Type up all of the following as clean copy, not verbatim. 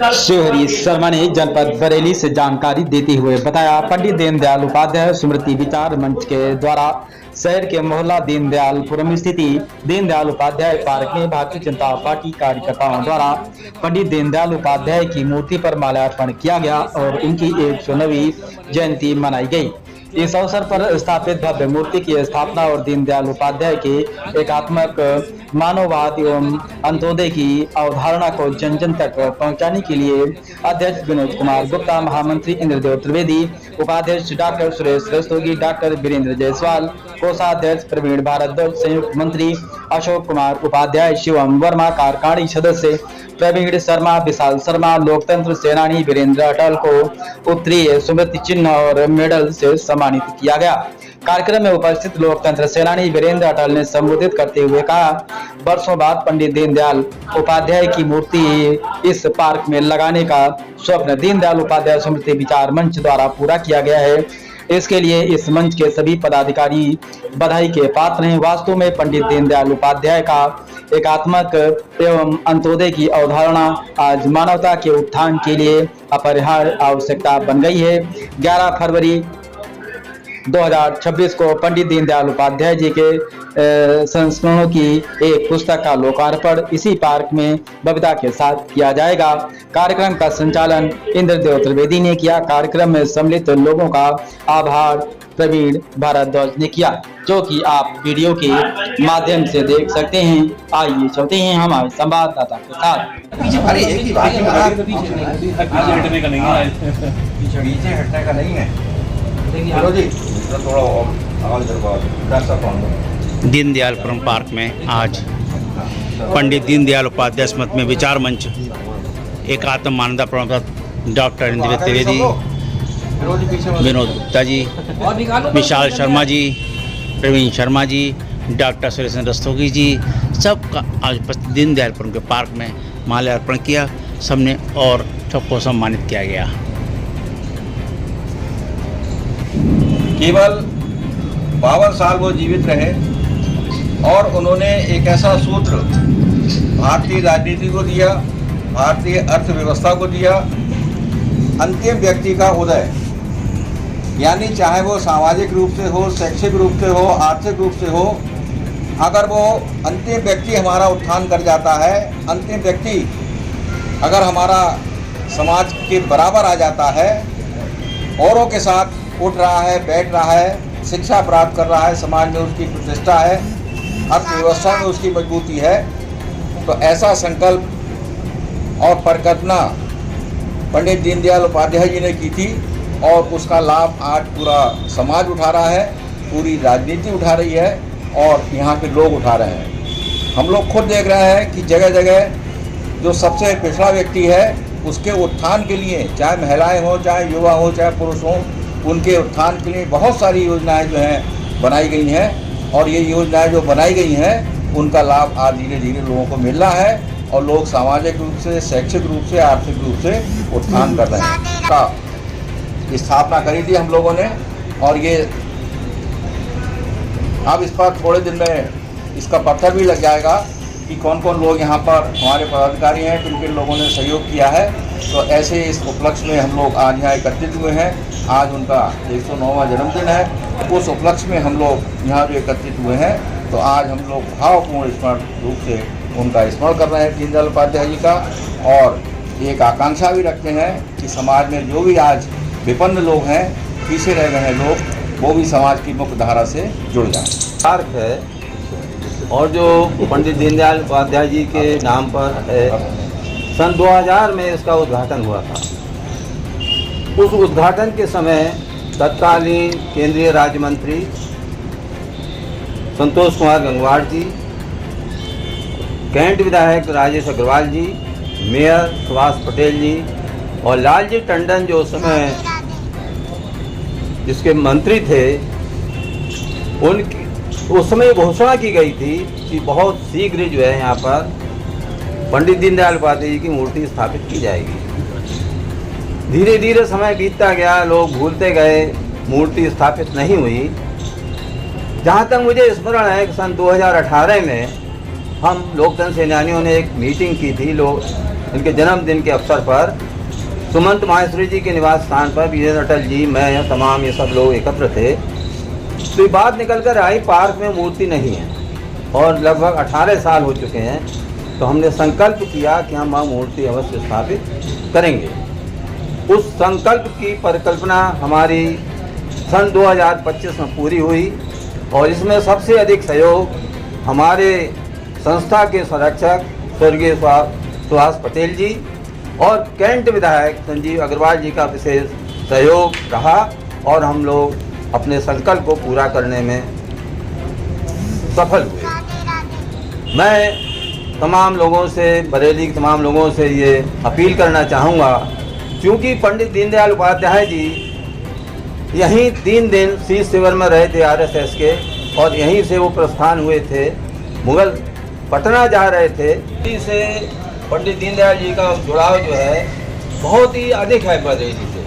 शिवहरी शर्मा ने जनपद बरेली से जानकारी देते हुए बताया, पंडित दीनदयाल उपाध्याय स्मृति विचार मंच के द्वारा शहर के मोहल्ला दीनदयालपुरम स्थित दीनदयाल उपाध्याय पार्क में भारतीय जनता पार्टी कार्यकर्ताओं द्वारा पंडित दीनदयाल उपाध्याय की मूर्ति पर माल्यार्पण किया गया और उनकी 109वीं जयंती मनाई गई। इस अवसर पर स्थापित भव्य मूर्ति की स्थापना और दीनदयाल उपाध्याय के एकात्मक मानववाद एवं अंत्योदय की अवधारणा को जन जन तक पहुंचाने के लिए अध्यक्ष विनोद कुमार गुप्ता, महामंत्री इंद्रदेव त्रिवेदी, उपाध्यक्ष डॉक्टर सुरेश रस्तोगी, डॉक्टर वीरेंद्र जायसवाल, कोषाध्यक्ष प्रवीण भारद्वाज, संयुक्त मंत्री अशोक कुमार उपाध्याय, शिवम वर्मा, कार्यकारिणी सदस्य प्रवीण शर्मा, विशाल शर्मा, लोकतंत्र सेनानी वीरेंद्र अटल को उत्तरीय स्मृति चिन्ह और मेडल से सम्मानित किया गया। कार्यक्रम में उपस्थित लोकतंत्र सेनानी वीरेंद्र अटल ने संबोधित करते हुए कहा, वर्षों बाद पंडित दीनदयाल उपाध्याय की मूर्ति इस पार्क में लगाने का स्वप्न दीनदयाल उपाध्याय स्मृति विचार मंच द्वारा पूरा किया गया है। इसके लिए इस मंच के सभी पदाधिकारी बधाई के पात्र हैं। वास्तव में पंडित दीनदयाल उपाध्याय का एकात्मक एवं अंत्योदय की अवधारणा आज मानवता के उत्थान के लिए अपरिहार्य आवश्यकता बन गई है। 11 फरवरी 2026 को पंडित दीनदयाल उपाध्याय जी के संस्मरणों की एक पुस्तक का लोकार्पण इसी पार्क में भव्यता के साथ किया जाएगा। कार्यक्रम का संचालन इंद्रदेव त्रिवेदी ने किया। कार्यक्रम में सम्मिलित लोगों का आभार प्रवीण भारद्वाज ने किया, जो कि आप वीडियो के माध्यम से देख सकते हैं। आइए चलते हैं हमारे संवाददाता के साथ। अरे एक ही बात हटने का नहीं है। दीनदयालपुरम पार्क में आज पंडित दीनदयाल उपाध्याय स्मृति में विचार मंच एकात्म मानवता प्रवक्ता डॉक्टर इंद्रदेव त्रिवेदी, विनोद गुप्ता जी, विशाल शर्मा जी, प्रवीण शर्मा जी, डॉक्टर सुरेश रस्तोगी जी, सबका आज दीनदयालपुरम के पार्क में माल्यार्पण किया सबने और सबको सम्मानित किया गया। केवल 52 साल वो जीवित रहे और उन्होंने एक ऐसा सूत्र भारतीय राजनीति को दिया, भारतीय अर्थव्यवस्था को दिया, अंतिम व्यक्ति का उदय, यानी चाहे वो सामाजिक रूप से हो, शैक्षिक रूप से हो, आर्थिक रूप से हो, अगर वो अंतिम व्यक्ति हमारा उत्थान कर जाता है, अंतिम व्यक्ति अगर हमारा समाज के बराबर आ जाता है, औरों के साथ उठ रहा है, बैठ रहा है, शिक्षा प्राप्त कर रहा है, समाज में उसकी प्रतिष्ठा है, अर्थव्यवस्था में उसकी मजबूती है, तो ऐसा संकल्प और परिकल्पना पंडित दीनदयाल उपाध्याय जी ने की थी और उसका लाभ आज पूरा समाज उठा रहा है, पूरी राजनीति उठा रही है और यहाँ के लोग उठा रहे हैं। हम लोग खुद देख रहे हैं कि जगह जगह जो सबसे पिछड़ा व्यक्ति है उसके उत्थान के लिए, चाहे महिलाएं हों, चाहे युवा हों, चाहे पुरुष हों, उनके उत्थान के लिए बहुत सारी योजनाएं जो हैं बनाई गई हैं और ये योजनाएं जो बनाई गई हैं उनका लाभ आज धीरे धीरे लोगों को मिल रहा है और लोग सामाजिक रूप से, शैक्षिक रूप से, आर्थिक रूप से उत्थान कर रहे हैं। का स्थापना करी थी हम लोगों ने और ये अब इस पर थोड़े दिन में इसका पत्थर भी लग जाएगा कि कौन कौन लोग यहाँ पर हमारे पदाधिकारी हैं, किन किन लोगों ने सहयोग किया है। तो ऐसे इस उपलक्ष्य में हम लोग आज यहाँ एकत्रित हुए हैं। आज उनका 109वां जन्मदिन है। उस उपलक्ष्य में हम लोग यहाँ जो एकत्रित हुए हैं, तो आज हम लोग भावपूर्ण स्मरण रूप से उनका स्मरण कर रहे हैं दीनदयाल उपाध्याय जी का, और एक आकांक्षा भी रखते हैं कि समाज में जो भी आज विपन्न लोग हैं, पीछे रह गए हैं लोग, वो भी समाज की मुख्य धारा से जुड़ जाएं। पार्क है और जो पंडित दीनदयाल उपाध्याय जी के नाम पर है, सन 2000 में इसका उद्घाटन हुआ था। उस उद्घाटन के समय तत्कालीन केंद्रीय राज्य मंत्री संतोष कुमार गंगवार जी, कैंट विधायक राजेश अग्रवाल जी, मेयर सुभाष पटेल जी और लालजी टंडन जो उस समय जिसके मंत्री थे, उनकी उस समय घोषणा की गई थी कि बहुत शीघ्र जो है यहाँ पर पंडित दीनदयाल उपाध्याय जी की मूर्ति स्थापित की जाएगी। धीरे धीरे समय बीतता गया, लोग भूलते गए, मूर्ति स्थापित नहीं हुई। जहाँ तक मुझे स्मरण है कि सन 2018 में हम लोकतंत्र सेनानियों ने एक मीटिंग की थी इनके जन्मदिन के अवसर पर सुमंत माहेश्वरी जी के निवास स्थान पर वीरेंद्र अटल जी, मैं, तमाम ये सब लोग एकत्र थे। तो ये बात निकल कर आई पार्क में मूर्ति नहीं है और लगभग 18 साल हो चुके हैं। तो हमने संकल्प किया कि हम वहाँ मूर्ति अवश्य स्थापित करेंगे। उस संकल्प की परिकल्पना हमारी सन 2025 में पूरी हुई और इसमें सबसे अधिक सहयोग हमारे संस्था के संरक्षक स्वर्गीय सुभाष पटेल जी और कैंट विधायक संजीव अग्रवाल जी का विशेष सहयोग रहा और हम लोग अपने संकल्प को पूरा करने में सफल हुए। मैं तमाम लोगों से, बरेली के तमाम लोगों से ये अपील करना चाहूँगा, क्योंकि पंडित दीनदयाल उपाध्याय जी यहीं 3 दिन शीश शिविर में रहे थे आरएसएस के और यहीं से वो प्रस्थान हुए थे, मुगल पटना जा रहे थे। इसी से पंडित दीनदयाल जी का जुड़ाव जो है बहुत ही अधिक है बरेली से।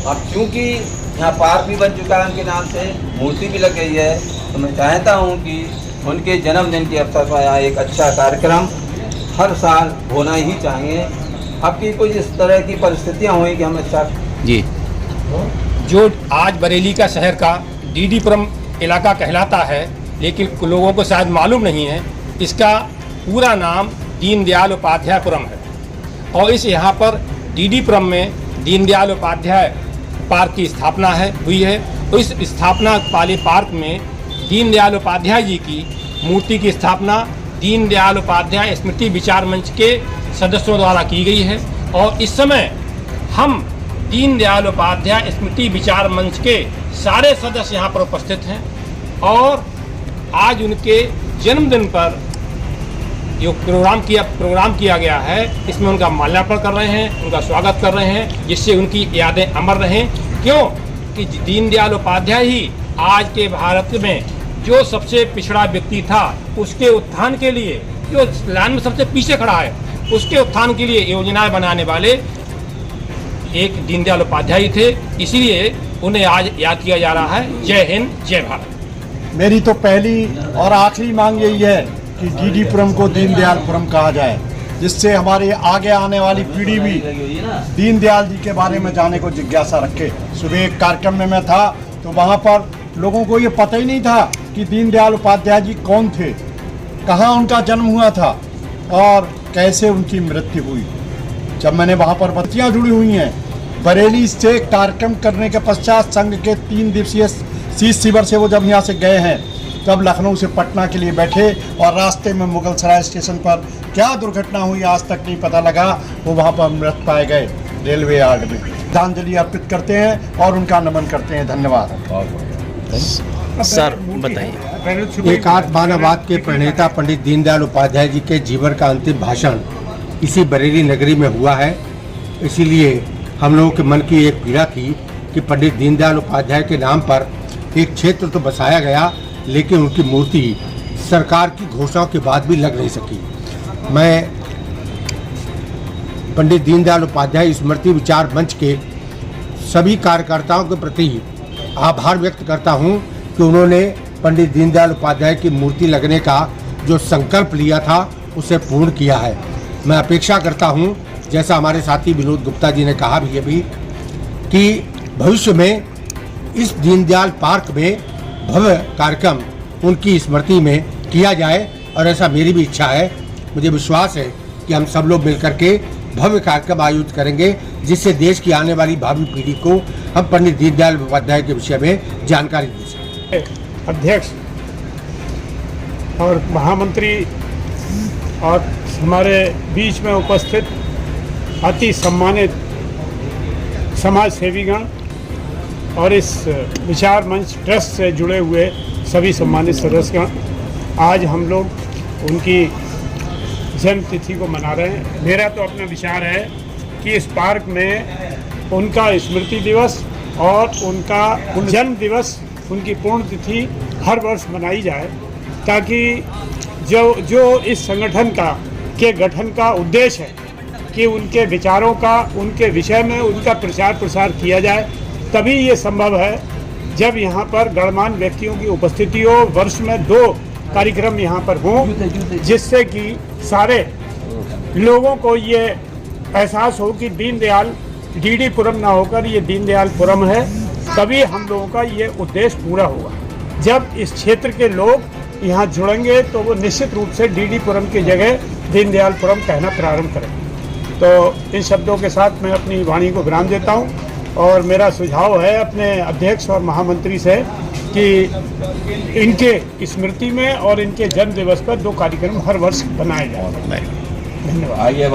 अब चूँकि यहाँ पार्क भी बन चुका है उनके नाम से, मूर्ति भी लग गई है, तो मैं चाहता हूँ कि उनके जन्मदिन के अवसर पर यहाँ एक अच्छा कार्यक्रम हर साल होना ही चाहिए। आपकी कोई इस तरह की परिस्थितियाँ हुई कि हम अच्छा जी जो आज बरेली का शहर का डीडीपुरम इलाका कहलाता है, लेकिन लोगों को शायद मालूम नहीं है, इसका पूरा नाम दीनदयाल उपाध्यायपुरम है। और इस यहाँ पर डीडीपुरम में दीनदयाल उपाध्याय पार्क की स्थापना हुई है। तो इस स्थापना वाले पार्क में दीनदयाल उपाध्याय जी की मूर्ति की स्थापना दीनदयाल उपाध्याय स्मृति विचार मंच के सदस्यों द्वारा की गई है। और इस समय हम दीनदयाल उपाध्याय स्मृति विचार मंच के सारे सदस्य यहाँ पर उपस्थित हैं और आज उनके जन्मदिन पर जो प्रोग्राम किया गया है, इसमें उनका माल्यार्पण कर रहे हैं, उनका स्वागत कर रहे हैं, जिससे उनकी यादें अमर रहें। क्यों कि दीनदयाल उपाध्याय ही आज के भारत में जो सबसे पिछड़ा व्यक्ति था, उसके उत्थान के लिए, जो लाइन में सबसे पीछे खड़ा है, उसके उत्थान के लिए योजनाएं बनाने वाले एक दीनदयाल उपाध्याय थे। इसीलिए उन्हें आज याद किया जा रहा है। जय हिंद, जय भारत। मेरी तो पहली और आखिरी मांग यही है कि डीडीपुरम को दीनदयालपुरम कहा जाए, जिससे हमारे आगे आने वाली पीढ़ी भी दीनदयाल जी के बारे में जाने को जिज्ञासा रखे। सुबह एक कार्यक्रम में मैं था तो वहाँ पर लोगों को ये पता ही नहीं था कि दीनदयाल उपाध्याय जी कौन थे, कहाँ उनका जन्म हुआ था और कैसे उनकी मृत्यु हुई। जब मैंने वहाँ पर बत्तियाँ जुड़ी हुई हैं, बरेली से कार्यक्रम करने के पश्चात संघ के 3 दिवसीय शीश शिविर से वो जब यहाँ से गए हैं, तब लखनऊ से पटना के लिए बैठे और रास्ते में मुगल सराय स्टेशन पर क्या दुर्घटना हुई आज तक नहीं पता लगा। वो वहाँ पर मृत पाए गए रेलवे यार्ड में। श्रद्धांजलि अर्पित करते हैं और उनका नमन करते हैं। धन्यवाद। सर बताइए। एकात्म मानववाद के प्रणेता पंडित दीनदयाल उपाध्याय जी के जीवन का अंतिम भाषण इसी बरेली नगरी में हुआ है। इसीलिए हम लोगों के मन की एक पीड़ा थी कि पंडित दीनदयाल उपाध्याय के नाम पर एक क्षेत्र तो बसाया गया, लेकिन उनकी मूर्ति सरकार की घोषणाओं के बाद भी लग नहीं सकी। मैं पंडित दीनदयाल उपाध्याय स्मृति विचार मंच के सभी कार्यकर्ताओं के प्रति आभार व्यक्त करता हूं कि उन्होंने पंडित दीनदयाल उपाध्याय की मूर्ति लगने का जो संकल्प लिया था उसे पूर्ण किया है। मैं अपेक्षा करता हूं, जैसा हमारे साथी विनोद गुप्ता जी ने कहा भी अभी, कि भविष्य में इस दीनदयाल पार्क में भव्य कार्यक्रम उनकी स्मृति में किया जाए और ऐसा मेरी भी इच्छा है। मुझे विश्वास है कि हम सब लोग मिलकर के भव्य कार्यक्रम आयोजित करेंगे, जिससे देश की आने वाली भावी पीढ़ी को हम पंडित दीनदयाल उपाध्याय के विषय में जानकारी दे सकें। अध्यक्ष और महामंत्री और हमारे बीच में उपस्थित अति सम्मानित समाज सेवीगण और इस विचार मंच ट्रस्ट से जुड़े हुए सभी सम्मानित सदस्यगण, आज हम लोग उनकी जन्म तिथि को मना रहे हैं। मेरा तो अपना विचार है कि इस पार्क में उनका स्मृति दिवस और उनका जन्म दिवस, उनकी पुण्य तिथि हर वर्ष मनाई जाए, ताकि जो इस संगठन के गठन का उद्देश्य है कि उनके विचारों का, उनके विषय में उनका प्रचार प्रसार किया जाए। तभी ये संभव है जब यहाँ पर गणमान्य व्यक्तियों की उपस्थिति हो, वर्ष में 2 कार्यक्रम यहाँ पर हों, जिससे कि सारे लोगों को ये एहसास हो कि दीनदयाल डीडी पुरम ना होकर ये दीनदयाल पुरम है, तभी हम लोगों का ये उद्देश्य पूरा होगा। जब इस क्षेत्र के लोग यहाँ जुड़ेंगे तो वो निश्चित रूप से डीडी पुरम की जगह दीनदयाल पुरम कहना प्रारंभ करेंगे। तो इन शब्दों के साथ मैं अपनी वाणी को विराम देता हूँ और मेरा सुझाव है अपने अध्यक्ष और महामंत्री से कि इनके स्मृति में और इनके जन्म दिवस पर 2 कार्यक्रम हर वर्ष बनाए जाए। धन्यवाद। आइए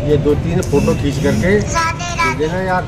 ये 2-3 फोटो खींच करके दे देना यार।